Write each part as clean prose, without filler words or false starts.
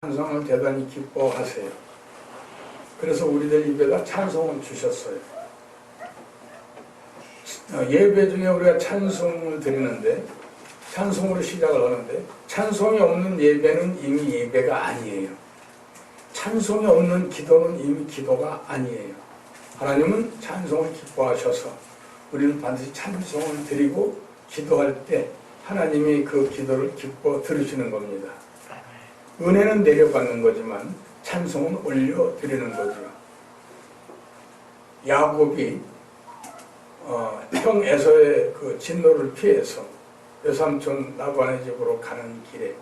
찬송을 대단히 기뻐하세요. 그래서 우리들 입에다 찬송을 주셨어요. 예배 중에 우리가 찬송을 드리는데, 찬송으로 시작을 하는데, 찬송이 없는 예배는 이미 예배가 아니에요. 찬송이 없는 기도는 이미 기도가 아니에요. 하나님은 찬송을 기뻐하셔서 우리는 반드시 찬송을 드리고 기도할 때 하나님이 그 기도를 기뻐 들으시는 겁니다. 은혜는 내려받는 거지만 찬송은 올려드리는 거죠. 야곱이 형 에서의 그 진노를 피해서 외삼촌 라반의 집으로 가는 길에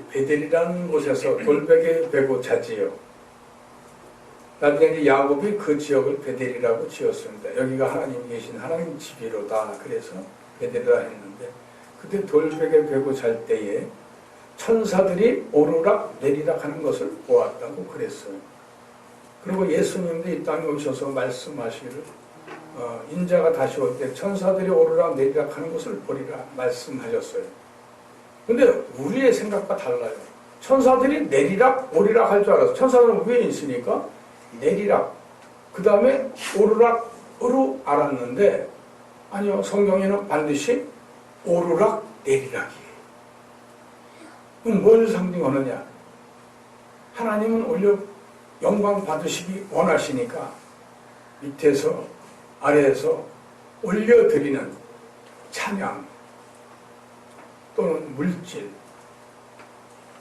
베델이라는 곳에서 돌베개 베고 자지요. 나중에 이제 야곱이 그 지역을 베델이라고 지었습니다. 여기가 하나님 계신 하나님 집이로다. 그래서 베델이라 했는데, 그때 돌베개 베고 잘 때에 천사들이 오르락 내리락 하는 것을 보았다고 그랬어요. 그리고 예수님도 이 땅에 오셔서 말씀하시기를 인자가 다시 올 때 천사들이 오르락 내리락 하는 것을 보리라 말씀하셨어요. 근데 우리의 생각과 달라요. 천사들이 내리락 오르락 할 줄 알아서, 천사들은 위에 있으니까 내리락, 그 다음에 오르락으로 알았는데, 아니요, 성경에는 반드시 오르락 내리락이에요. 그럼 뭘 상징하느냐? 하나님은 올려 영광 받으시기 원하시니까 밑에서 아래에서 올려드리는 찬양 또는 물질,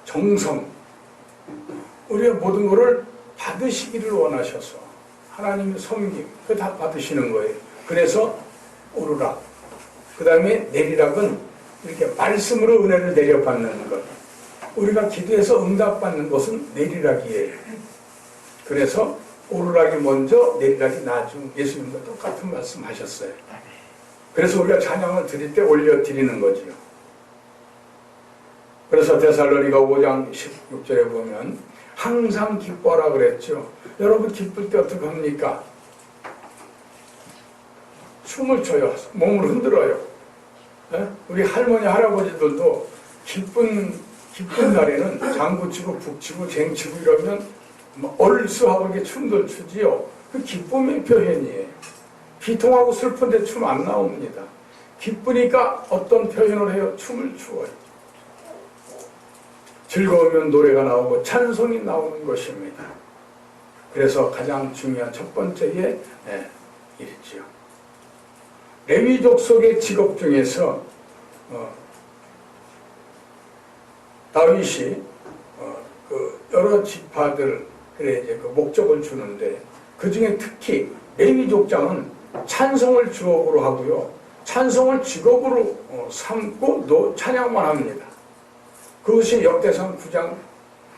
정성, 우리의 모든 것을 받으시기를 원하셔서 하나님의 섬김, 그거 다 받으시는 거예요. 그래서 오르락, 그 다음에 내리락은 이렇게 말씀으로 은혜를 내려받는 것, 우리가 기도해서 응답받는 것은 내리락이에요. 그래서 오르락이 먼저 내리락이 나중, 예수님과 똑같은 말씀 하셨어요. 그래서 우리가 찬양을 드릴 때 올려드리는 거죠. 그래서 데살로니가 5장 16절에 보면 항상 기뻐라 그랬죠. 여러분 기쁠 때 어떻게 합니까? 춤을 춰요. 몸을 흔들어요. 네? 우리 할머니 할아버지들도 기쁜 날에는 장구치고 북치고 쟁치고 이러면 얼쑤하고 이렇게 춤들 추지요. 그 기쁨의 표현이에요. 비통하고 슬픈데 춤 안 나옵니다. 기쁘니까 어떤 표현을 해요? 춤을 추어요. 즐거우면 노래가 나오고 찬송이 나오는 것입니다. 그래서 가장 중요한 첫 번째에 이랬지요. 레위족 속의 직업 중에서 다윗이 그 여러 지파들 이제 그 목적을 주는데, 그 중에 특히 레위족장은 찬송을 주업으로 하고요, 찬송을 직업으로 삼고 찬양만 합니다. 그것이 역대상 9장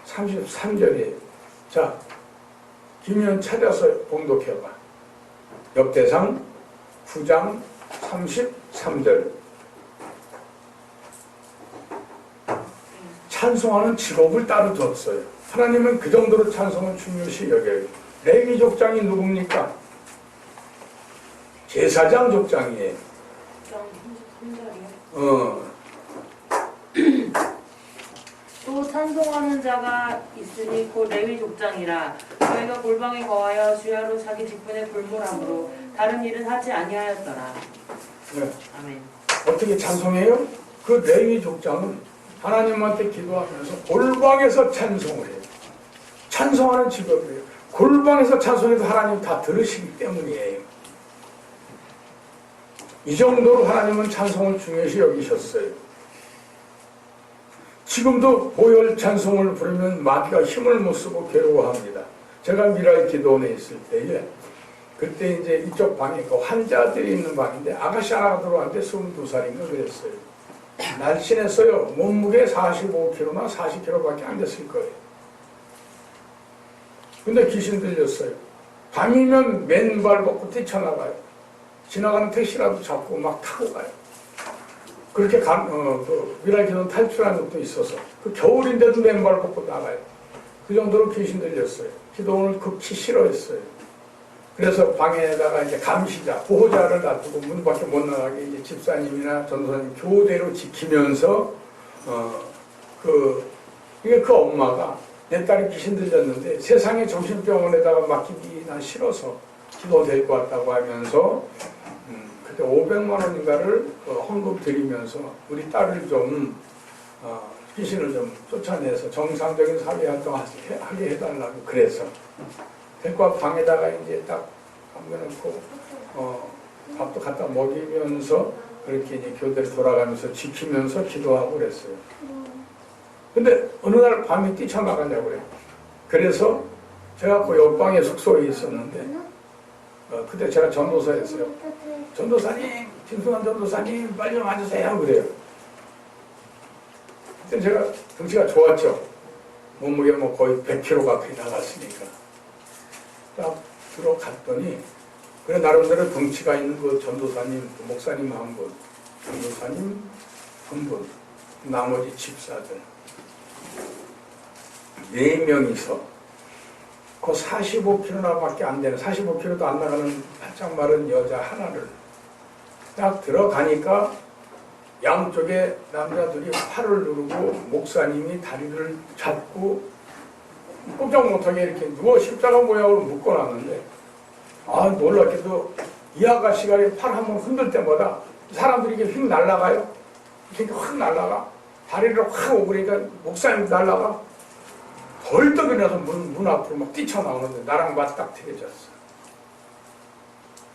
33절이에요. 자, 김현 찾아서 봉독해봐. 역대상 9장 33절. 찬송하는 직업을 따로 뒀어요. 하나님은 그 정도로 찬송을 중요시 여겨요. 레위족장이 누굽니까? 제사장 족장이에요. 33절이요? 또 찬송하는 자가 있으니 곧 레위 족장이라. 저희가 골방에 거하여 주야로 자기 직분에 불몰함으로 다른 일은 하지 아니하였더라. 네. 아멘. 어떻게 찬송해요? 그 레위 족장은 하나님한테 기도하면서 골방에서 찬송을 해요. 찬송하는 직업이에요. 골방에서 찬송해도 하나님 다 들으시기 때문이에요. 이 정도로 하나님은 찬송을 중요시 여기셨어요. 지금도 보혈 찬송을 부르면 마귀가 힘을 못 쓰고 괴로워합니다. 제가 미라의 기도원에 있을 때에, 그때 이제 이쪽 방에 그 환자들이 있는 방인데 아가씨 하나가 들어왔는데 22살인가 그랬어요. 날씬했어요. 몸무게 45kg나 40kg밖에 안 됐을 거예요. 근데 귀신 들렸어요. 밤이면 맨발 벗고 뛰쳐나가요. 지나가는 택시라도 잡고 막 타고 가요. 그렇게 미라의 기도원 탈출한 적도 있어서, 그 겨울인데도 맨발 벗고 나가요. 그 정도로 귀신 들렸어요. 기도원을 극히 싫어했어요. 그래서 방에다가 이제 감시자, 보호자를 놔두고 문 밖에 못 나가게 이제 집사님이나 전도사님 교대로 지키면서 이게 그 엄마가 내 딸이 귀신 들렸는데 세상에 정신병원에다가 맡기기 난 싫어서 기도 될 것 같다고 하면서 그때 500만 원인가를 헌금 드리면서 우리 딸을 좀 귀신을 좀 쫓아내서 정상적인 사회 활동 하게 해달라고 그래서 될과 방에다가 이제 딱 담겨놓고 밥도 갖다 먹이면서 그렇게 이제 교대를 돌아가면서 지키면서 기도하고 그랬어요. 근데 어느 날 밤에 뛰쳐나가냐고 그래요. 그래서 제가 그 옆방에 숙소에 있었는데 그때 제가 전도사였어요. 전도사님, 김승환 전도사님 빨리 좀 와주세요 그래요. 그때 제가 덩치가 좋았죠. 몸무게 뭐 거의 100kg 가까이 나갔으니까 딱 들어갔더니 그래 나름대로 덩치가 있는 그 전도사님, 그 목사님 한 분, 전도사님 한 분, 나머지 집사들 4명이서 그 45kg나 밖에 안 되는 45kg도 안 나가는 바짝 마른 여자 하나를 딱 들어가니까 양쪽에 남자들이 팔을 누르고 목사님이 다리를 잡고 꼼짝 못하게 이렇게 누워 십자가 모양으로 묶어놨는데 놀랍게도 이 아가씨가 팔 한번 흔들 때마다 사람들이 이렇게 휙 날아가요. 이렇게 확 날아가. 다리를 확 오그리니까 목사님도 날아가. 벌떡 일어나서 문 앞으로 막 뛰쳐나오는데 나랑 맞닥뜨려졌어.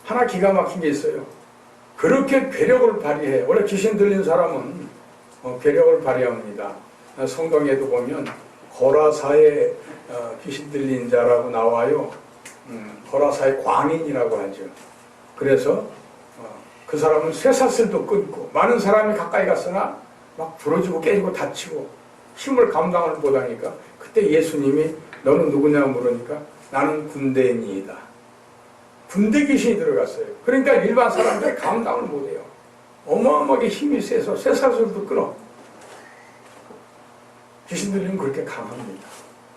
하나 기가 막힌 게 있어요. 그렇게 괴력을 발휘해. 원래 귀신 들린 사람은 괴력을 발휘합니다. 성경에도 보면 거라사의 귀신 들린 자라고 나와요. 거라사의 광인이라고 하죠. 그래서 그 사람은 쇠사슬도 끊고 많은 사람이 가까이 갔으나 막 부러지고 깨지고 다치고 힘을 감당을 못하니까 그때 예수님이 너는 누구냐 물으니까 나는 군대인이다. 군대 귀신이 들어갔어요. 그러니까 일반 사람들이 감당을 못해요. 어마어마하게 힘이 세서 쇠사슬도 끊어. 귀신 들리면 그렇게 강합니다.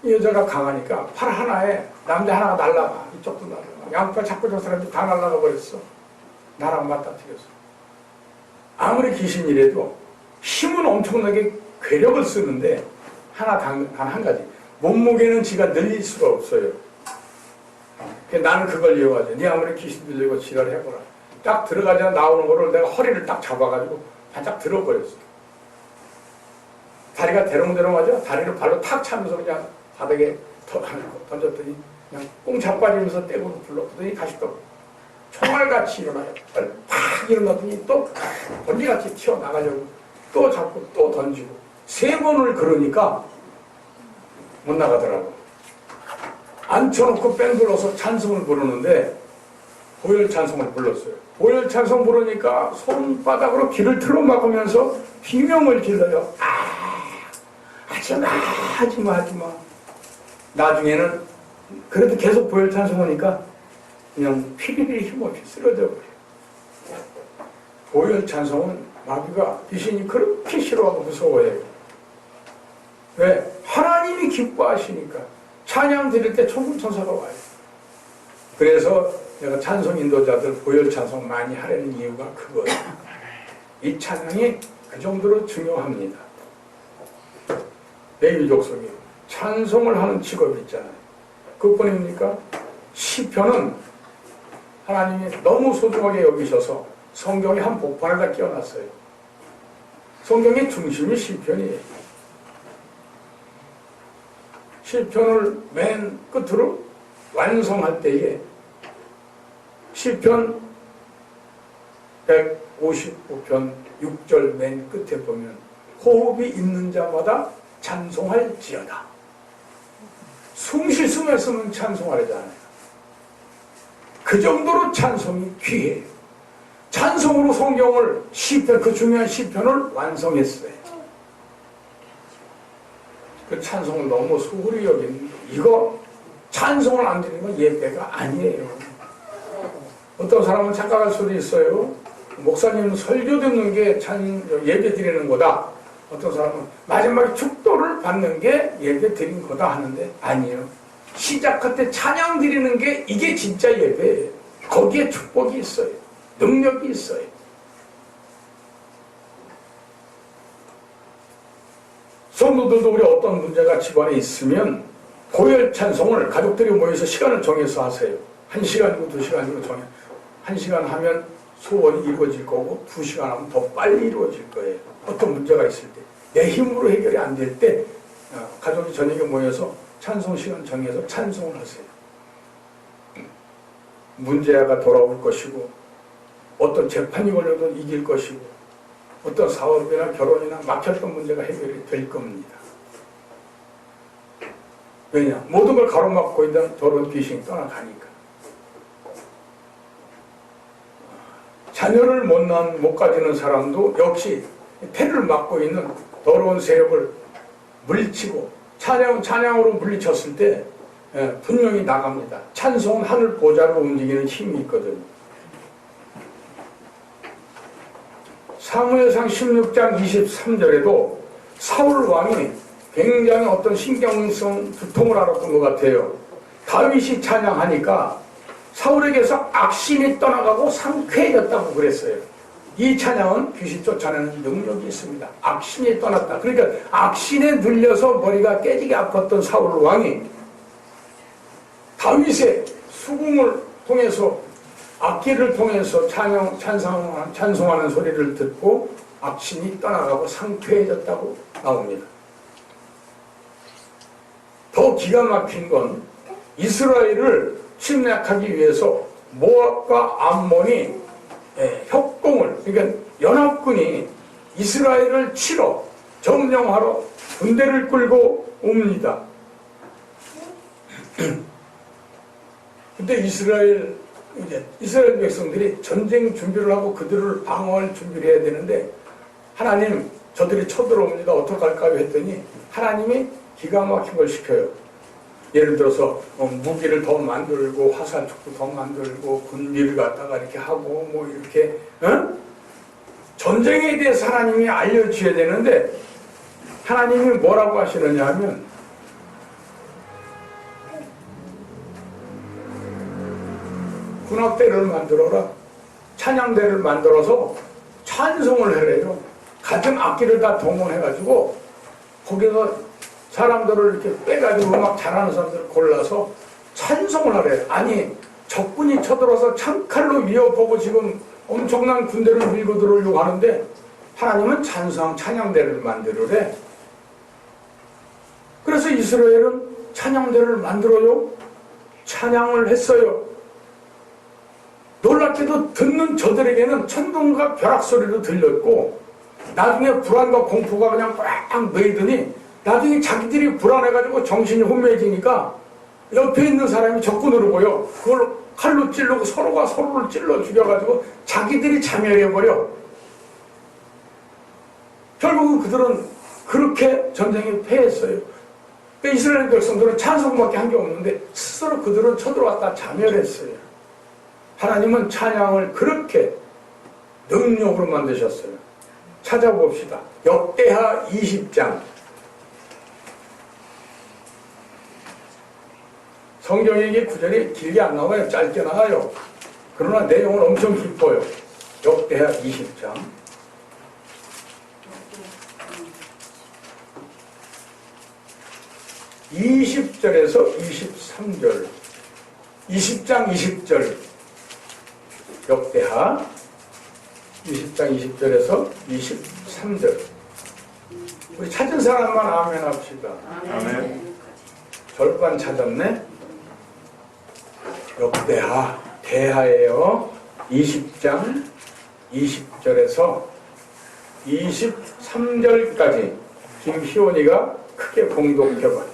이 여자가 강하니까 팔 하나에 남자 하나가 날아가. 이쪽도 날아가. 양파 잡고 저 사람들이 다 날아가 버렸어. 나랑 맞닥뜨렸어. 아무리 귀신이라도 힘은 엄청나게 괴력을 쓰는데 단 한 가지. 몸무게는 지가 늘릴 수가 없어요. 나는 그걸 이용하죠. 네 아무리 귀신 들리고 지랄해보라. 딱 들어가자 나오는 거를 내가 허리를 딱 잡아가지고 바짝 들어버렸어. 다리가 대롱대롱하죠? 다리를 발로 탁 차면서 그냥 바닥에 던졌더니 그냥 꽁 자빠지면서 떼고 불렀더니 다시 또 총알같이 일어나요. 팍 일어나더니 또 번지같이 튀어나가려고 또 잡고 또 던지고 3번을 그러니까 못 나가더라고. 앉혀놓고 뺑 불러서 찬송을 부르는데 보혈 찬송을 불렀어요. 보혈 찬송 부르니까 손바닥으로 귀를 틀어막으면서 비명을 질러요. 하지마. 나중에는 그래도 계속 보혈 찬송하니까 그냥 피리리 힘없이 쓰러져 버려요. 보혈 찬송은 마귀가 귀신이 그렇게 싫어하고 무서워해요. 왜? 하나님이 기뻐하시니까 찬양 드릴 때 천군천사가 와요. 그래서 내가 찬송 인도자들 보혈 찬송 많이 하려는 이유가 그거예요. 이 찬양이 그 정도로 중요합니다. 레위 족속이 찬송을 하는 직업이 있잖아요. 그뿐입니까? 시편은 하나님이 너무 소중하게 여기셔서 성경에 한 복판을 다 끼워놨어요. 성경의 중심이 시편이에요. 시편을 맨 끝으로 완성할 때에 시편 159편 6절 맨 끝에 보면 호흡이 있는 자마다 찬송할지어다. 숨 쉴 수만 있으면 찬송하려잖아요. 그 정도로 찬송이 귀해요. 찬송으로 성경을 시편, 그 중요한 시편을 완성했어요. 그 찬송을 너무 소홀히 여기는 이거 찬송을 안 드리는 건 예배가 아니에요. 어떤 사람은 착각할 수도 있어요. 목사님은 설교 듣는 게 예배 드리는 거다. 어떤 사람은 마지막에 축도를 받는 게 예배 드리는 거다 하는데 아니에요. 시작할 때 찬양 드리는 게 이게 진짜 예배예요. 거기에 축복이 있어요. 능력이 있어요. 성도들도 우리 어떤 문제가 집안에 있으면 고열 찬송을 가족들이 모여서 시간을 정해서 하세요. 1시간이고 2시간이고 정해. 1시간 하면 소원이 이루어질 거고 2시간 하면 더 빨리 이루어질 거예요. 어떤 문제가 있을 때. 내 힘으로 해결이 안 될 때 가족이 저녁에 모여서 찬송 시간 정해서 찬송을 하세요. 문제가 돌아올 것이고 어떤 재판이 걸려도 이길 것이고 어떤 사업이나 결혼이나 막혔던 문제가 해결이 될 겁니다. 왜냐? 모든 걸 가로막고 있는 더러운 귀신이 떠나가니까. 자녀를 못 가지는 사람도 역시 태를 막고 있는 더러운 세력을 물리치고 찬양으로 물리쳤을 때 분명히 나갑니다. 찬송은 하늘 보좌로 움직이는 힘이 있거든요. 사무엘상 16장 23절에도 사울 왕이 굉장히 어떤 신경성 두통을 앓았던 것 같아요. 다윗이 찬양하니까 사울에게서 악신이 떠나가고 상쾌해졌다고 그랬어요. 이 찬양은 귀신 쫓아내는 능력이 있습니다. 악신이 떠났다. 그러니까 악신에 눌려서 머리가 깨지게 아팠던 사울 왕이 다윗의 수궁을 통해서 악기를 통해서 찬송하는 소리를 듣고 악신이 떠나가고 상쾌해졌다고 나옵니다. 더 기가 막힌 건 이스라엘을 침략하기 위해서 모압과 암몬이 협공을, 그러니까 연합군이 이스라엘을 치러 점령하러 군대를 끌고 옵니다. 근데 이스라엘 백성들이 전쟁 준비를 하고 그들을 방어할 준비를 해야 되는데 하나님 저들이 쳐들어옵니다. 어떡할까요? 했더니 하나님이 기가 막힌 걸 시켜요. 예를 들어서 무기를 더 만들고 화살촉도 더 만들고 군비를 갖다가 이렇게 하고 뭐 이렇게 전쟁에 대해서 하나님이 알려주셔야 되는데 하나님이 뭐라고 하시느냐 하면 군악대를 만들어라. 찬양대를 만들어서 찬송을 해래요. 같은 악기를 다 동원해가지고 거기서 사람들을 이렇게 빼가지고 음악 잘하는 사람들을 골라서 찬송을 하래요. 아니 적군이 쳐들어서 창칼로 위협하고 지금 엄청난 군대를 밀고 들어오려고 하는데 하나님은 찬양대를 만들으래. 그래서 이스라엘은 찬양대를 만들어요. 찬양을 했어요. 놀랍게도 듣는 저들에게는 천둥과 벼락 소리도 들렸고 나중에 불안과 공포가 그냥 꽉 메이더니 나중에 자기들이 불안해가지고 정신이 혼미해지니까 옆에 있는 사람이 적군으로 보여. 그걸 칼로 찌르고 서로가 서로를 찔러 죽여가지고 자기들이 자멸해버려. 결국은 그들은 그렇게 전쟁에 패했어요. 그러니까 이스라엘 백성들은 찬송밖에 한 게 없는데 스스로 그들은 쳐들어왔다 자멸했어요. 하나님은 찬양을 그렇게 능력으로 만드셨어요. 찾아봅시다. 역대하 20장. 성경에 이게 구절이 길게 안 나와요. 짧게 나와요. 그러나 내용은 엄청 깊어요. 역대하 20장. 20절에서 23절. 20장 20절. 역대하 20장 20절에서 23절. 우리 찾은 사람만 아멘 합시다. 아멘. 절반 찾았네. 역대하 대하예요. 20장 20절에서 23절까지 김희원이가 크게 봉독해봐.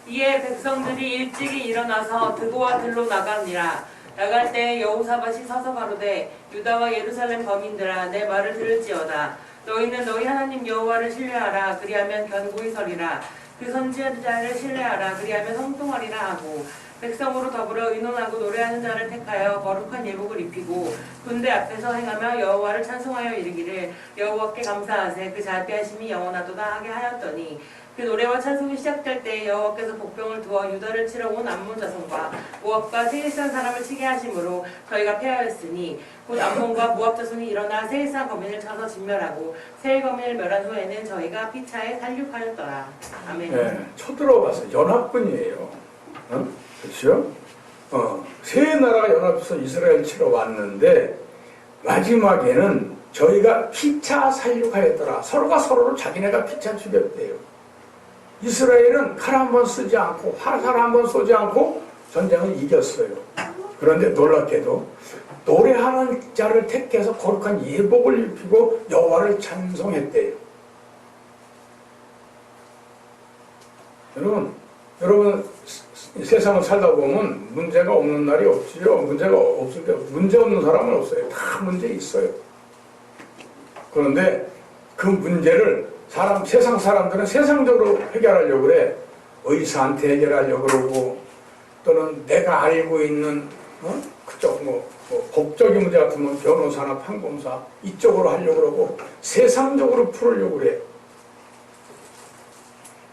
이에 백성들이 일찍이 일어나서 드고와 들로 나가니라. 나갈 때 여호사밧이 서서 가로되 유다와 예루살렘 거민들아 내 말을 들을지어다. 너희는 너희 하나님 여호와를 신뢰하라. 그리하면 견고히 서리라. 그 선지자를 신뢰하라. 그리하면 형통하리라 하고 백성으로 더불어 의논하고 노래하는 자를 택하여 거룩한 예복을 입히고 군대 앞에서 행하며 여호와를 찬송하여 이르기를 여호와께 감사하세 그 자비하심이 영원하도다 하게 하였더니 그 노래와 찬송이 시작될 때 여호와께서 복병을 두어 유다를 치러 온 암몬 자손과 모압과 세일산 사람을 치게 하심으로 저희가 패하였으니 곧 암몬과 모압 자손이 일어나 세일산 거민을 쳐서 진멸하고 세일 거민을 멸한 후에는 저희가 피차에 살육하였더라. 아멘. 네, 쳐들어가서 연합군이에요. 그렇죠? 세 나라가 연합해서 이스라엘 치러 왔는데 마지막에는 저희가 피차 살육하였더라. 서로가 서로를 자기네가 피차 죽였대요. 이스라엘은 칼 한 번 쓰지 않고 화살 한 번 쏘지 않고 전쟁을 이겼어요. 그런데 놀랍게도 노래하는 자를 택해서 거룩한 예복을 입히고 여호와를 찬송했대요. 여러분 세상을 살다 보면 문제가 없는 날이 없지요. 문제가 없을 때 문제 없는 사람은 없어요. 다 문제 있어요. 그런데 그 문제를 세상 사람들은 세상적으로 해결하려고 그래. 의사한테 해결하려고 그러고 또는 내가 알고 있는 그쪽 법적인 문제 같으면 변호사나 판검사 이쪽으로 하려고 그러고 세상적으로 풀으려고 그래.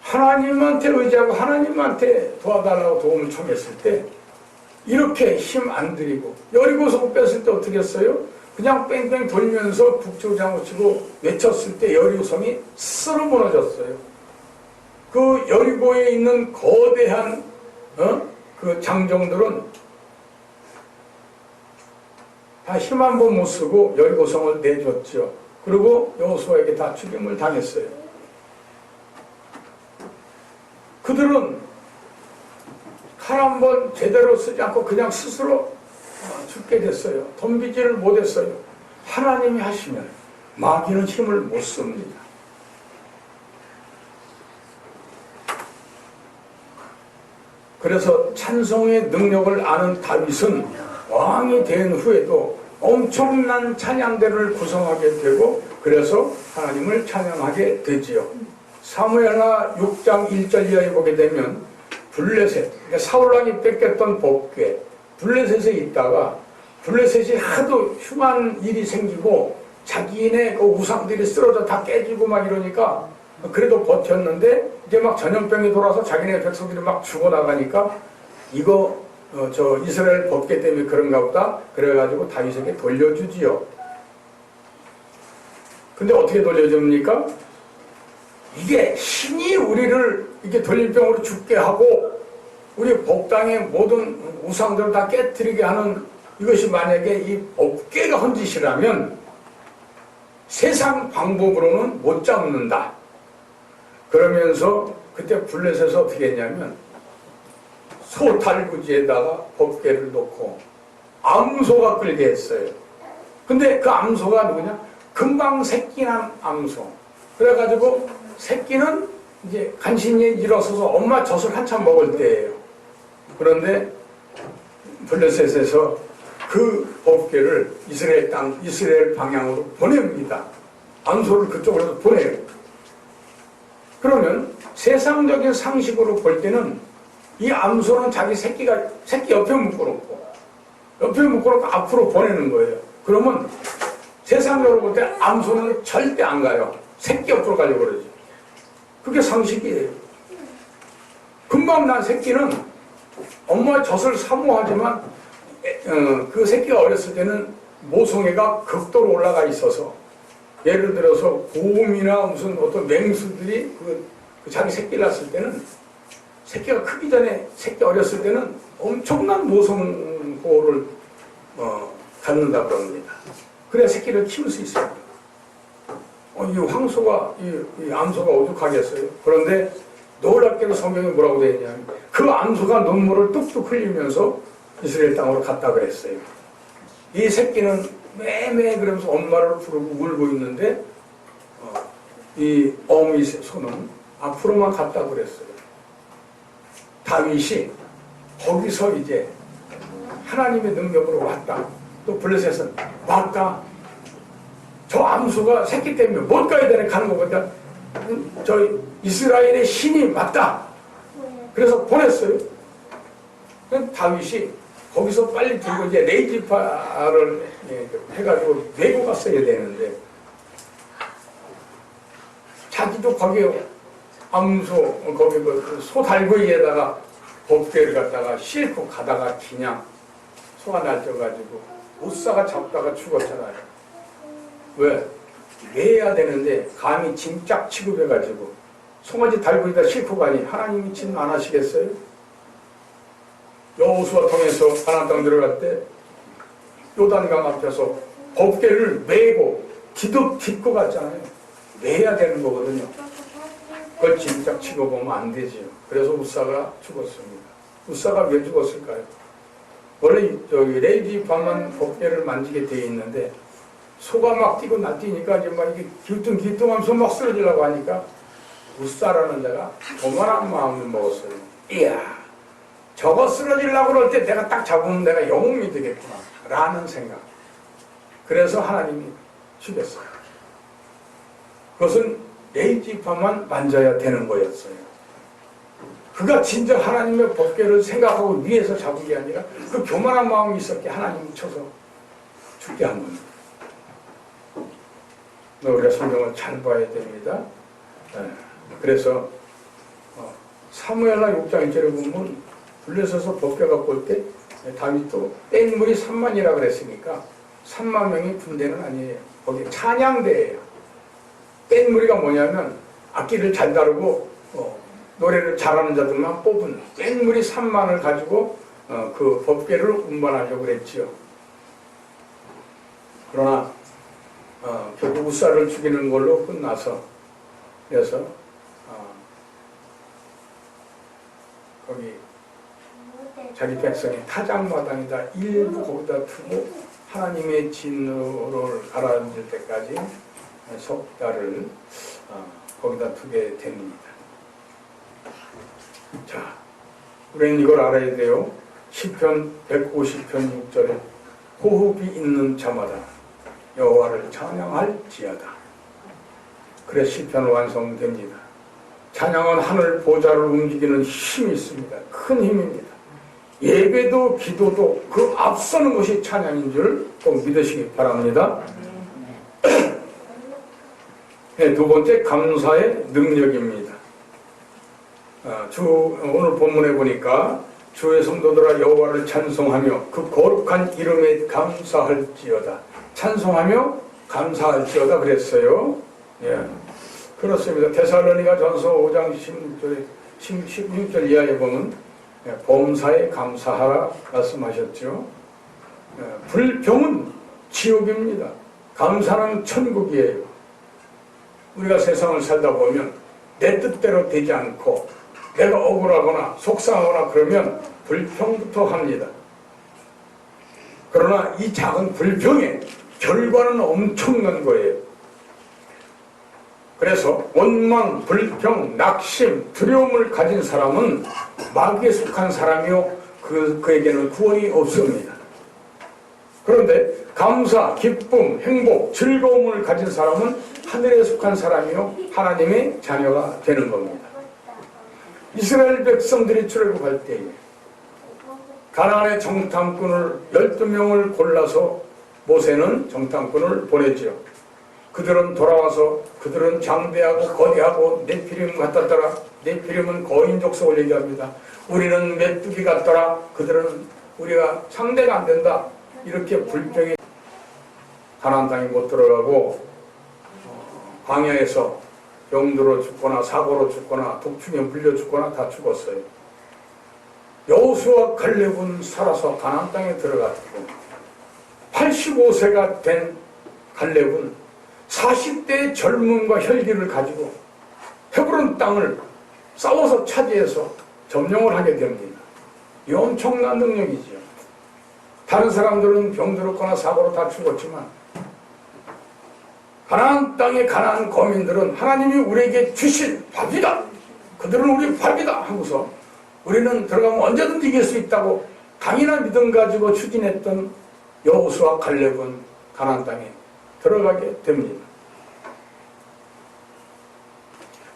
하나님한테 의지하고 하나님한테 도와달라고 도움을 청했을 때 이렇게 힘 안 들이고 여리고성 뺐을 때 어떻게 했어요? 그냥 뺑뺑 돌면서 북쪽을 장구치고 외쳤을 때 여리고성이 쓸어 무너졌어요. 그 여리고에 있는 거대한 그 장정들은 다 힘 한 번 못 쓰고 여리고성을 내줬죠. 그리고 여호수아에게 다 죽임을 당했어요. 그들은 칼 한 번 제대로 쓰지 않고 그냥 스스로 죽게 됐어요. 덤비지를 못했어요. 하나님이 하시면 마귀는 힘을 못 씁니다. 그래서 찬송의 능력을 아는 다윗은 왕이 된 후에도 엄청난 찬양대를 구성하게 되고 그래서 하나님을 찬양하게 되지요. 사무엘하 6장 1절 이하에 보게 되면 블레셋, 그러니까 사울왕이 뺏겼던 법궤 블레셋에 있다가 블레셋이 하도 흉한 일이 생기고 자기네 그 우상들이 쓰러져 다 깨지고 막 이러니까 그래도 버텼는데 이제 막 전염병이 돌아서 자기네 백성들이 막 죽어나가니까 이거 저 이스라엘 법궤 때문에 그런가 보다 그래가지고 다윗에게 돌려주지요. 근데 어떻게 돌려줍니까? 이게 신이 우리를 이게 돌림병으로 죽게 하고 우리 법당의 모든 우상들을 다 깨뜨리게 하는 이것이 만약에 이 법궤가 헌짓이라면 세상 방법으로는 못 잡는다. 그러면서 그때 블레셋에서 어떻게 했냐면 소탈구지에다가 법궤를 놓고 암소가 끌게 했어요. 근데 그 암소가 누구냐? 금방 새끼난 암소. 그래가지고 새끼는 이제 간신히 일어서서 엄마 젖을 한참 먹을 때예요. 그런데 블레셋에서 그 법궤를 이스라엘 땅, 이스라엘 방향으로 보냅니다. 암소를 그쪽으로 보내요. 그러면 세상적인 상식으로 볼 때는 이 암소는 자기 새끼 옆에 묶어놓고 앞으로 보내는 거예요. 그러면 세상적으로 볼 때 암소는 절대 안 가요. 새끼 옆으로 가려고 그러지. 그게 상식이에요. 금방 난 새끼는 엄마의 젖을 사모하지만 그 새끼가 어렸을 때는 모성애가 극도로 올라가 있어서 예를 들어서 곰이나 무슨 어떤 맹수들이 그 자기 새끼를 낳았을 때는 새끼가 크기 전에 새끼 어렸을 때는 엄청난 모성보호를 갖는다고 합니다. 그래야 새끼를 키울 수 있어요. 이 황소가 이 암소가 오죽하겠어요. 그런데 놀랍게도 성경에 뭐라고 되어 있냐면 그 암소가 눈물을 뚝뚝 흘리면서 이스라엘 땅으로 갔다 그랬어요. 이 새끼는 매매 그러면서 엄마를 부르고 울고 있는데 이 어미 소는 앞으로만 갔다 그랬어요. 다윗이 거기서 이제 하나님의 능력으로 왔다. 또 블레셋은 왔다. 저 암소가 새끼 때문에 못 가야 되네 가는 것보다 저 이스라엘의 신이 맞다. 그래서 보냈어요. 그 다윗이 거기서 빨리 들고 이제 레이지파를 해가지고 메고 갔어야 되는데 자기도 거기에 암소 거기 소 달고이에다가 법궤를 갖다가 싣고 가다가 그냥 소가 날쪄가지고 못사가 잡다가 죽었잖아요. 왜? 매야 되는데 감히 짐짝 취급해가지고 송아지 달고이다 싣고 가니 하나님이 진 안 하시겠어요? 여호수아 통해서 가나안 땅 들어갈 때 요단강 앞에서 법궤를 메고 딛고 갔잖아요. 매야 되는 거거든요. 그걸 짐짝 취급하면 안 되지요. 그래서 우사가 죽었습니다. 우사가 왜 죽었을까요? 원래 저기 레이지파만 법궤를 만지게 돼 있는데 소가 막 뛰고 날뛰니까 이제 막 이게 기뚱기뚱하면서 막 쓰러지려고 하니까 우사라는 자가 오만한 마음을 먹었어요. 이야, 저거 쓰러지려고 그럴 때 내가 딱 잡으면 내가 영웅이 되겠구나 라는 생각. 그래서 하나님이 죽였어요. 그것은 레이지파만 만져야 되는 거였어요. 그가 진짜 하나님의 법궤를 생각하고 위에서 잡은 게 아니라 그 교만한 마음이 있었기에 하나님이 쳐서 죽게 한 겁니다. 우리가 성경을 잘 봐야 됩니다. 그래서 사무엘하 6장 1절에 보면 불려서서 법궤 갖고 올 때 다윗도 땡물이 3만이라 그랬으니까 3만 명이 군대는 아니에요. 거기 찬양대예요. 땡무리가 뭐냐면 악기를 잘 다루고 노래를 잘하는 자들만 뽑은 땡무리 3만을 가지고 그 법궤를 운반하려고 그랬지요. 그러나 결국 우사를 죽이는 걸로 끝나서 그래서 거기 자기 백성이 타작마당에다 일부 거기다 두고 하나님의 진노를 가라앉을 때까지 석 달을 거기다 두게 됩니다. 자, 우리는 이걸 알아야 돼요. 시편 150편 6절에 호흡이 있는 자마다 여호와를 찬양할지어다. 그래 시편 완성됩니다. 찬양은 하늘 보좌를 움직이는 힘이 있습니다. 큰 힘입니다. 예배도 기도도 그 앞서는 것이 찬양인 줄 꼭 믿으시기 바랍니다. 네, 두 번째 감사의 능력입니다. 오늘 본문에 보니까 주의 성도들아 여호와를 찬송하며 그 거룩한 이름에 감사할지어다. 찬송하며 감사할지어다 그랬어요. 예, 그렇습니다. 데살로니가 전서 5장 16절 이하에 보면 범사에 감사하라 말씀하셨죠. 불평은 지옥입니다. 감사는 천국이에요. 우리가 세상을 살다 보면 내 뜻대로 되지 않고 내가 억울하거나 속상하거나 그러면 불평부터 합니다. 그러나 이 작은 불평의 결과는 엄청난 거예요. 그래서 원망, 불평, 낙심, 두려움을 가진 사람은 마귀에 속한 사람이요 그에게는 구원이 없습니다. 그런데 감사, 기쁨, 행복, 즐거움을 가진 사람은 하늘에 속한 사람이요 하나님의 자녀가 되는 겁니다. 이스라엘 백성들이 출애굽할 때에 가나안의 정탐꾼을 12명을 골라서 모세는 정탐꾼을 보냈지요. 그들은 돌아와서 그들은 장대하고 거대하고 네피림 같았더라. 네피림은 거인 족속을 얘기합니다. 우리는 메뚜기 같더라. 그들은 우리가 상대가 안 된다. 이렇게 불평이 가나안 땅에 못 들어가고 광야에서 병들어 죽거나 사고로 죽거나 독충에 물려 죽거나 다 죽었어요. 여호수아 갈렙은 살아서 가나안 땅에 들어갔고 85세가 된 갈렙은 40대의 젊음과 혈기를 가지고 헤브론 땅을 싸워서 차지해서 점령을 하게 됩니다. 이 엄청난 능력이죠. 다른 사람들은 병들었거나 사고로 다 죽었지만 가나안 땅의 가나안 거민들은 하나님이 우리에게 주신 밥이다. 그들은 우리 밥이다 하고서 우리는 들어가면 언제든지 이길 수 있다고 강인한 믿음 가지고 추진했던 여호수아 갈렙은 가나안 땅에 들어가게 됩니다.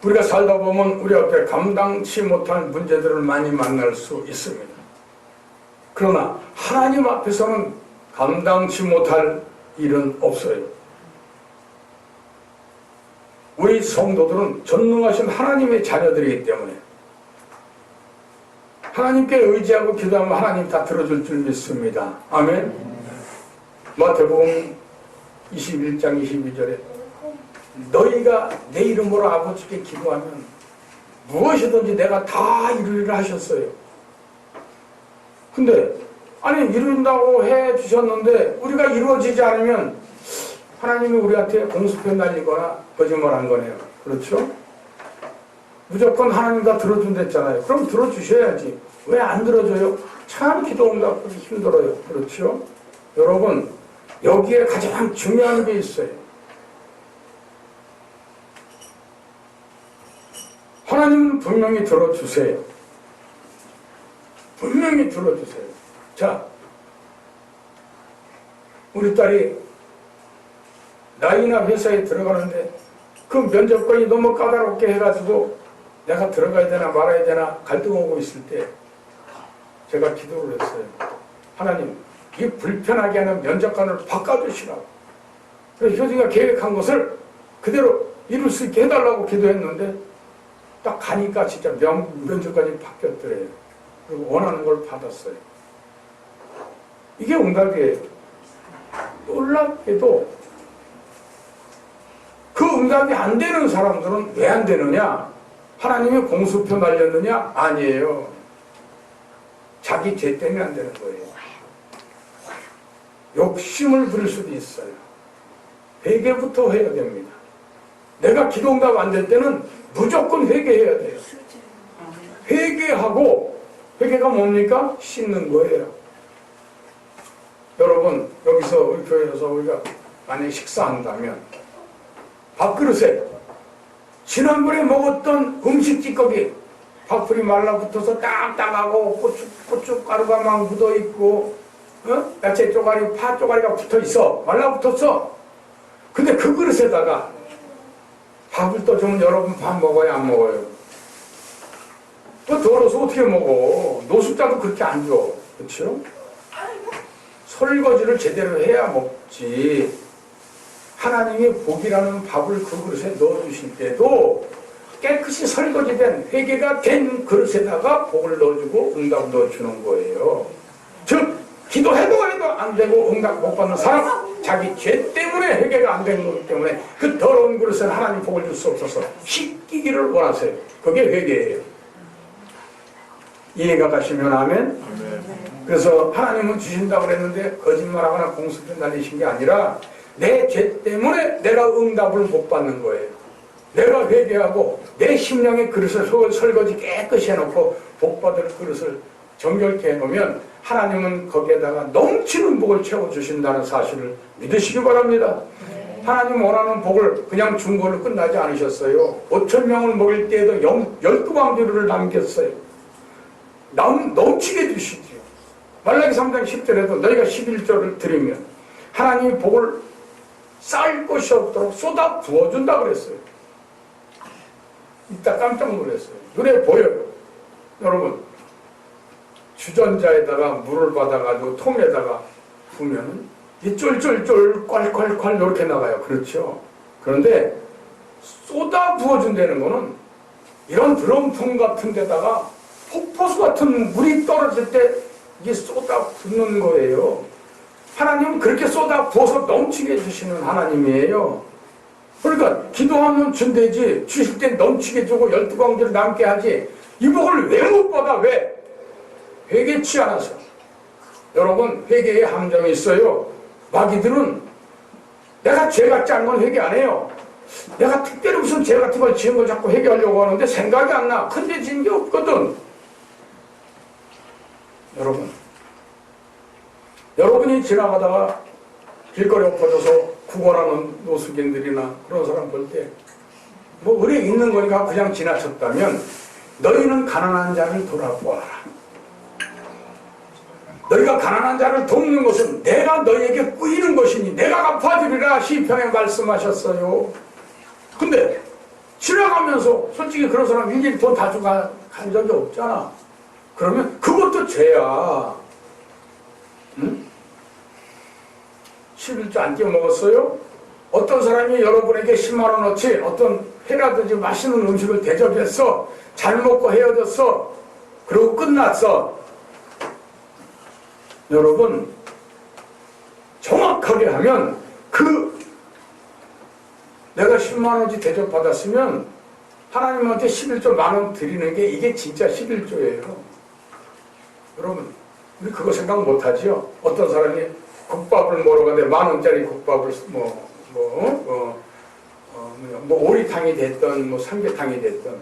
우리가 살다 보면 우리 앞에 감당치 못할 문제들을 많이 만날 수 있습니다. 그러나 이 작은 불평의 결과는 엄청난 거예요. 그래서 시편 150편 6절에 호흡이 있는 자마다 여호와를 찬송하며 그 거룩한 이름에 감사할지어다. 그러나 하나님 앞에서는 감당치 못할 일은 없어요. 우리 성도들은 전능하신 하나님의 자녀들이기 때문에 하나님께 의지하고 기도하면 하나님 다 들어줄 줄 믿습니다. 아멘. 마태복음 21장 22절에 너희가 내 이름으로 아버지께 기도하면 무엇이든지 내가 다 이루리라 하셨어요. 근데 아니 이룬다고 해 주셨는데 우리가 이루어지지 않으면 하나님이 우리한테 공수표 날리거나 거짓말한 거네요. 그렇죠? 무조건 하나님 다 들어준댔잖아요. 그럼 들어주셔야지. 왜 안 들어줘요? 참 기도 응답하기 힘들어요. 그렇죠? 여러분 여기에 가장 중요한 게 있어요. 하나님은 분명히 들어주세요. 분명히 들어주세요. 자, 우리 딸이 나이나 회사에 들어가는데 그 면접관이 너무 까다롭게 해가지고 내가 들어가야 되나 말아야 되나 갈등하고 있을 때 제가 기도를 했어요. 하나님, 이 불편하게 하는 면접관을 바꿔주시라고. 그래서 효진이가 계획한 것을 그대로 이룰 수 있게 해달라고 기도했는데 딱 가니까 진짜 면접관이 바뀌었더래요. 그리고 원하는 걸 받았어요. 이게 응답이에요. 놀랍게도 그 응답이 안 되는 사람들은 왜 안 되느냐? 하나님이 공수표 날렸느냐? 아니에요. 자기 죄 때문에 안 되는 거예요. 욕심을 부릴 수도 있어요. 회개부터 해야 됩니다. 내가 기도 응답 안 될 때는 무조건 회개해야 돼요. 회개하고 회개가 뭡니까? 씻는 거예요. 여러분 여기서 우리 교회에서 우리가 만약에 식사한다면 밥그릇에 지난번에 먹었던 음식 찌꺼기 밥풀이 말라붙어서 딱딱하고 고춧가루가 막 묻어있고 야채 쪼가리, 파 쪼가리가 붙어있어. 말라붙었어. 근데 그 그릇에다가 밥을 떠주면 여러분 밥 먹어요? 안 먹어요? 또 더러워서 어떻게 먹어? 노숙자도 그렇게 안 줘. 그렇죠? 설거지를 제대로 해야 먹지. 하나님이 복이라는 밥을 그 그릇에 넣어주실 때도 깨끗이 설거지된 회개가 된 그릇에다가 복을 넣어주고 응답 넣어주는 거예요. 즉 기도해도 안 되고 응답 못 받는 사람, 자기 죄 때문에 회개가 안 된 거기 때문에 그 더러운 그릇에 하나님 복을 줄 수 없어서 씻기기를 원하세요. 그게 회개예요. 이해가 가시면 아멘? 그래서 하나님은 주신다고 그랬는데 거짓말하거나 공수표 날리신 게 아니라 내 죄 때문에 내가 응답을 못 받는 거예요. 내가 회개하고 내 심령의 그릇을 설거지 깨끗이 해놓고 복받을 그릇을 정결케 해놓으면 하나님은 거기에다가 넘치는 복을 채워주신다는 사실을 믿으시기 바랍니다. 하나님 원하는 복을 그냥 준 걸로 끝나지 않으셨어요. 5,000명을 먹일 때에도 12방주를 남겼어요. 넘치게 주시죠. 말라기 3장 10절에도 너희가 11조를 드리면 하나님이 복을 쌓을 것이 없도록 쏟아 부어준다 그랬어요. 이따 깜짝 놀랐어요. 눈에 보여요. 여러분 주전자에다가 물을 받아가지고 통에다가 부으면 이 쫄쫄쫄 콸콸콸 이렇게 나가요. 그렇죠? 그런데 쏟아 부어준다는 거는 이런 드럼통 같은 데다가 폭포수 같은 물이 떨어질 때 이게 쏟아 붓는 거예요. 하나님은 그렇게 쏟아 부어서 넘치게 해주시는 하나님이에요. 그러니까 기도하면 준대지 주실 때 넘치게 주고 12광주를 남게 하지 이 복을 왜 못 받아? 왜? 회개치 않아서. 여러분 회개에 함정이 있어요. 마귀들은 내가 죄 같지 않은 건 회개 안 해요. 내가 특별히 무슨 죄 같은 걸 지은 걸 자꾸 회개하려고 하는데 생각이 안 나. 큰 죄 지은 게 없거든. 여러분이 지나가다가 길거리 엎어져서 구걸하는 노숙인들이나 그런 사람 볼 때 뭐 의뢰 있는 거니까 그냥 지나쳤다면 너희는 가난한 자를 돌아보아라. 너희가 가난한 자를 돕는 것은 내가 너희에게 꾸이는 것이니 내가 갚아주리라 시편에 말씀하셨어요. 근데 지나가면서 솔직히 그런 사람 일일이 돈 다 주고 간 적이 없잖아. 그러면 그것도 죄야. 응? 11조 안 떼어먹었어요? 어떤 사람이 여러분에게 10만 원어치 어떤 회라든지 맛있는 음식을 대접했어. 잘 먹고 헤어졌어. 그리고 끝났어. 여러분 정확하게 하면 내가 10만 원어치 대접받았으면 하나님한테 11조 만원 드리는 게 이게 진짜 11조예요. 여러분 우리 그거 생각 못하죠? 어떤 사람이 국밥을 먹으러 가는데 10,000원짜리 국밥을 뭐 오리탕이 됐던 뭐 삼계탕이 됐던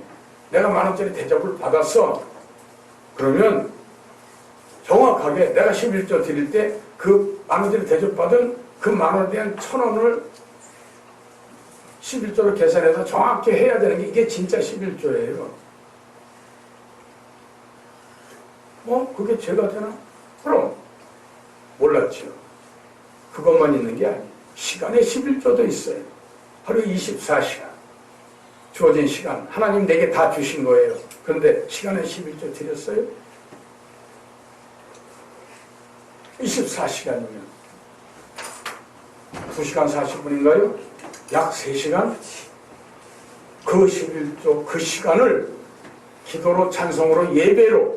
내가 10,000원짜리 대접을 받았어. 그러면 정확하게 내가 11조 드릴 때 그 10,000원짜리 대접받은 그 10,000원에 대한 1,000원을 11조로 계산해서 정확히 해야 되는 게 이게 진짜 11조예요. 그게 죄가 되나? 그럼 몰랐죠. 그것만 있는 게 아니에요. 시간에 11조도 있어요. 하루 24시간 주어진 시간 하나님 내게 다 주신 거예요. 그런데 시간에 11조 드렸어요? 24시간이면 2시간 40분인가요? 약 3시간? 그 11조 그 시간을 기도로 찬송으로 예배로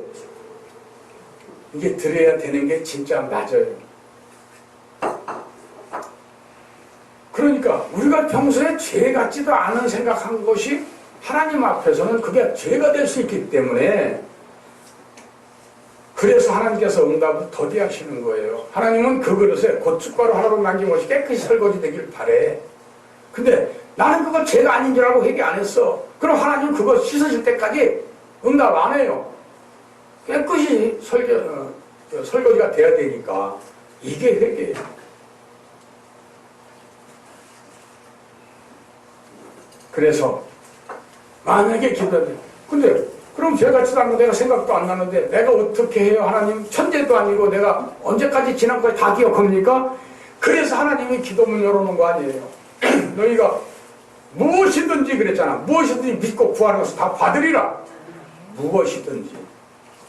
이게 드려야 되는 게 진짜 맞아요. 그러니까 우리가 평소에 죄 같지도 않은 생각한 것이 하나님 앞에서는 그게 죄가 될 수 있기 때문에 그래서 하나님께서 응답을 더디하시는 거예요. 하나님은 그 그릇에 고춧가루 하나도 남김없이 깨끗이 설거지 되길 바래. 근데 나는 그거 죄가 아닌 줄 알고 회개 안 했어. 그럼 하나님 그거 씻으실 때까지 응답 안 해요. 깨끗이 설거지가 돼야 되니까 이게 회개예요. 그래서 만약에 기도해 근데 그럼 죄같지도 않고 내가 생각도 안 나는데 내가 어떻게 해요? 하나님 천재도 아니고 내가 언제까지 지난 걸 다 기억합니까? 그래서 하나님이 기도문 열어놓은 거 아니에요. 너희가 무엇이든지 그랬잖아. 무엇이든지 믿고 구하는 것을 다 받으리라. 무엇이든지.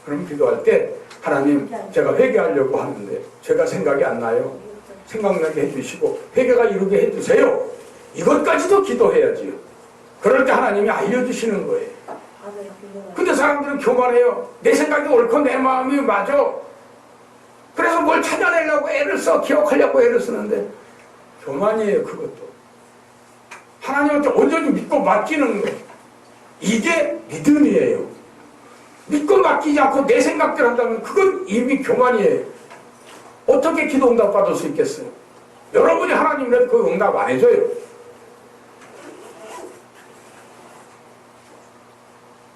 그럼 기도할 때 하나님 제가 회개하려고 하는데 제가 생각이 안 나요. 생각나게 해주시고 회개가 이루게 해주세요. 이것까지도 기도해야지요. 그럴 때 하나님이 알려주시는 거예요. 근데 사람들은 교만해요. 내 생각이 옳고 내 마음이 맞아. 그래서 뭘 찾아내려고 애를 써. 기억하려고 애를 쓰는데 교만이에요. 그것도 하나님한테 온전히 믿고 맡기는 거예요. 이게 믿음이에요. 믿고 맡기지 않고 내 생각대로 한다면 그건 이미 교만이에요. 어떻게 기도 응답 받을 수 있겠어요? 여러분이 하나님한테 그 응답 안 해줘요.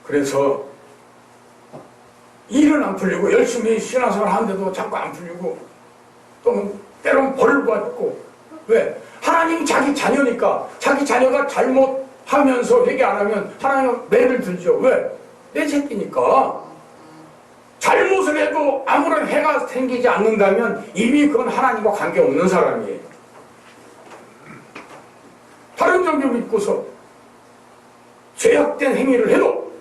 그래서 일은 안 풀리고 열심히 신앙생활 하는데도 자꾸 안 풀리고 또는 때로는 벌을 받고 왜? 하나님이 자기 자녀니까 자기 자녀가 잘못하면서 회개 안 하면 하나님은 매를 들죠. 왜? 내 새끼니까. 잘못을 해도 아무런 해가 생기지 않는다면 이미 그건 하나님과 관계없는 사람이에요. 다른 종교 믿고서 죄악된 행위를 해도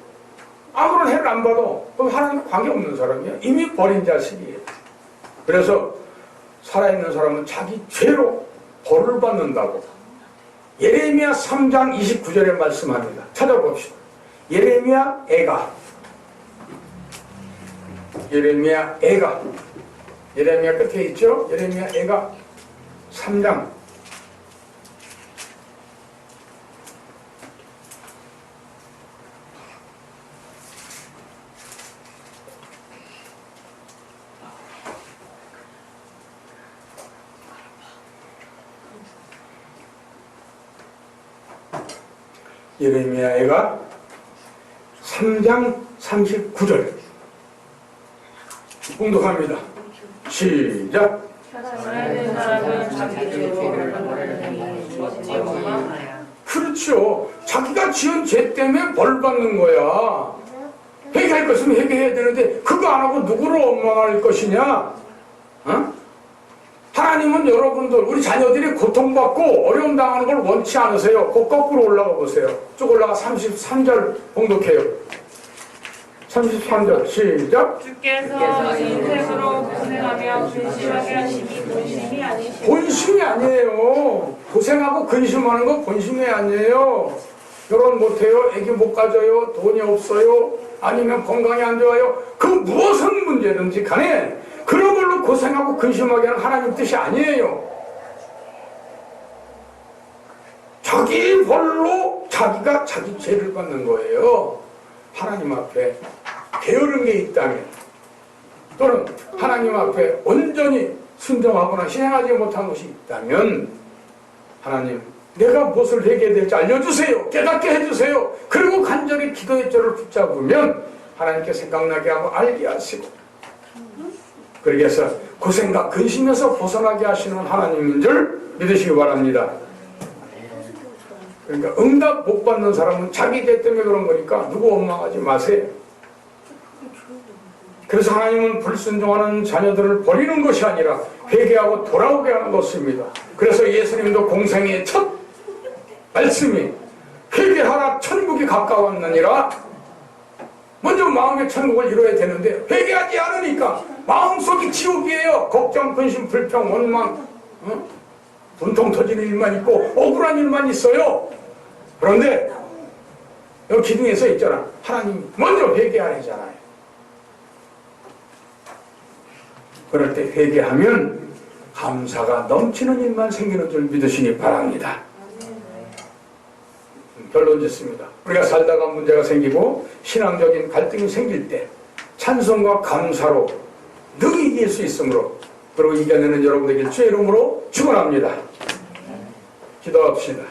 아무런 해를 안 받아. 그럼 하나님과 관계없는 사람이야. 이미 버린 자식이에요. 그래서 살아있는 사람은 자기 죄로 벌을 받는다고 예레미야 3장 29절에 말씀합니다. 찾아봅시다. 예레미야 애가 예레미야 끝에 있죠? 예레미야 애가 3장 예레미야 애가 3장 39절 공독합니다. 시작. 그렇죠. 자기가 지은 죄 때문에 벌 받는 거야. 회개할 것이면 회개해야 되는데 그거 안 하고 누구를 원망할 것이냐? 어? 하나님은 여러분들 우리 자녀들이 고통받고 어려움 당하는 걸 원치 않으세요. 그 거꾸로 올라가 보세요. 쭉 올라가 33절 공독해요. 33절 시작. 주께서 인생으로 고생하며 근심하게 하심이 본심이 아니시오. 본심이 아니에요. 고생하고 근심하는 거 본심이 아니에요. 결혼 못해요, 애기 못 가져요, 돈이 없어요, 아니면 건강이 안 좋아요. 그 무엇은 문제든지 간에 그런 걸로 고생하고 근심하게 하는 하나님 뜻이 아니에요. 자기 벌로 자기가 자기 죄를 받는 거예요. 하나님 앞에 게으른 게 있다면, 또는 하나님 앞에 온전히 순종하거나 실행하지 못한 것이 있다면, 하나님, 내가 무엇을 회개해야 될지 알려주세요. 깨닫게 해주세요. 그리고 간절히 기도의 절을 붙잡으면 하나님께 생각나게 하고 알게 하시고, 그렇게 해서 고생과 근심에서 벗어나게 하시는 하나님인 줄 믿으시기 바랍니다. 그러니까 응답 못 받는 사람은 자기 죄 때문에 그런 거니까 누구 원망하지 마세요. 그래서 하나님은 불순종하는 자녀들을 버리는 것이 아니라 회개하고 돌아오게 하는 것입니다. 그래서 예수님도 공생의 첫 말씀이 회개하라 천국이 가까웠느니라. 먼저 마음의 천국을 이루어야 되는데 회개하지 않으니까 마음속이 지옥이에요. 걱정, 근심, 불평, 원망, 분통 터지는 일만 있고 억울한 일만 있어요. 그런데 여기 기둥에 써 있잖아. 하나님 먼저 회개하래잖아요. 그럴 때 회개하면 감사가 넘치는 일만 생기는 줄 믿으시기 바랍니다. 결론 짓습니다. 우리가 살다가 문제가 생기고 신앙적인 갈등이 생길 때 찬송과 감사로 능 이길 수 있으므로, 그리고 이겨내는 여러분에게 주의 이름으로 축원합니다. 기도합시다.